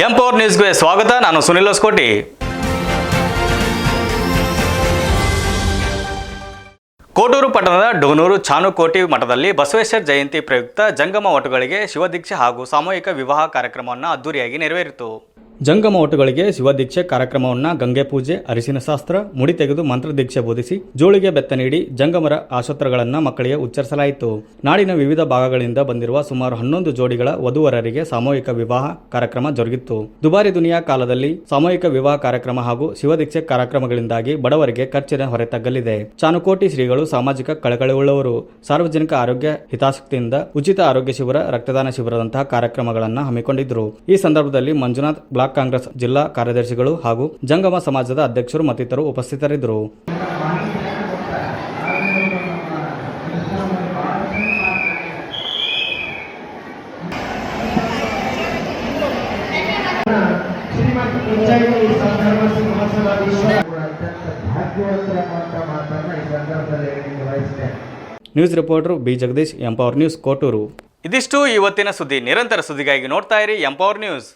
ಎಂ4 ನ್ಯೂಸ್ಗೆ ಸ್ವಾಗತ. ನಾನು ಸುನಿಲ್ ಹೊಸಕೋಟಿ. ಕೋಟೂರು ಪಟ್ಟಣದ ಡೋನೂರು ಚಾನುಕೋಟಿ ಮಠದಲ್ಲಿ ಬಸವೇಶ್ವರ ಜಯಂತಿ ಪ್ರಯುಕ್ತ ಜಂಗಮ ಒಟುಗಳಿಗೆ ಶಿವದೀಕ್ಷೆ ಹಾಗೂ ಸಾಮೂಹಿಕ ವಿವಾಹ ಕಾರ್ಯಕ್ರಮವನ್ನು ಅದ್ದೂರಿಯಾಗಿ ನೆರವೇರಿತು. ಜಂಗಮ ಒಟುಗಳಿಗೆ ಶಿವದೀಕ್ಷೆ ಕಾರ್ಯಕ್ರಮವನ್ನು ಗಂಗೆ ಪೂಜೆ, ಅರಿಶಿನ ಶಾಸ್ತ್ರ, ಮುಡಿ ತೆಗೆದು ಮಂತ್ರದೀಕ್ಷೆ ಬೋಧಿಸಿ ಜೋಳಿಗೆ ಬೆತ್ತ ನೀಡಿ ಜಂಗಮರ ಆಶೋತ್ತರಗಳನ್ನು ಮಕ್ಕಳಿಗೆ ಉಚ್ಚರಿಸಲಾಯಿತು. ನಾಡಿನ ವಿವಿಧ ಭಾಗಗಳಿಂದ ಬಂದಿರುವ ಸುಮಾರು 11 ಜೋಡಿಗಳ ವಧುವರರಿಗೆ ಸಾಮೂಹಿಕ ವಿವಾಹ ಕಾರ್ಯಕ್ರಮ ಜರುಗಿತ್ತು. ದುಬಾರಿ ದುನಿಯಾ ಕಾಲದಲ್ಲಿ ಸಾಮೂಹಿಕ ವಿವಾಹ ಕಾರ್ಯಕ್ರಮ ಹಾಗೂ ಶಿವದೀಕ್ಷೆ ಕಾರ್ಯಕ್ರಮಗಳಿಂದಾಗಿ ಬಡವರಿಗೆ ಖರ್ಚಿನ ಹೊರೆ ತಗ್ಗಲಿದೆ. ಚಾನುಕೋಟಿ ಶ್ರೀಗಳು ಸಾಮಾಜಿಕ ಕಳಕಳಿಯುಳ್ಳವರು. ಸಾರ್ವಜನಿಕ ಆರೋಗ್ಯ ಹಿತಾಸಕ್ತಿಯಿಂದ ಉಚಿತ ಆರೋಗ್ಯ ಶಿಬಿರ, ರಕ್ತದಾನ ಶಿಬಿರದಂತಹ ಕಾರ್ಯಕ್ರಮಗಳನ್ನು ಹಮ್ಮಿಕೊಂಡಿದ್ದರು. ಈ ಸಂದರ್ಭದಲ್ಲಿ ಮಂಜುನಾಥ್ ಬ್ಲಾಕ್ ಕಾಂಗ್ರೆಸ್ ಜಿಲ್ಲಾ ಕಾರ್ಯದರ್ಶಿಗಳು ಹಾಗೂ ಜಂಗಮ ಸಮಾಜದ ಅಧ್ಯಕ್ಷರು ಮತ್ತಿತರರು ಉಪಸ್ಥಿತರಿದ್ದರು. ನ್ಯೂಸ್ ರಿಪೋರ್ಟರ್ ಬಿ ಜಗದೀಶ್, ಎಂ4 ನ್ಯೂಸ್, ಕೋಟೂರು. ಇದಿಷ್ಟು ಇವತ್ತಿನ ಸುದ್ದಿ. ನಿರಂತರ ಸುದ್ದಿಗಾಗಿ ನೋಡ್ತಾ ಇರಿ ಎಂ4 ನ್ಯೂಸ್.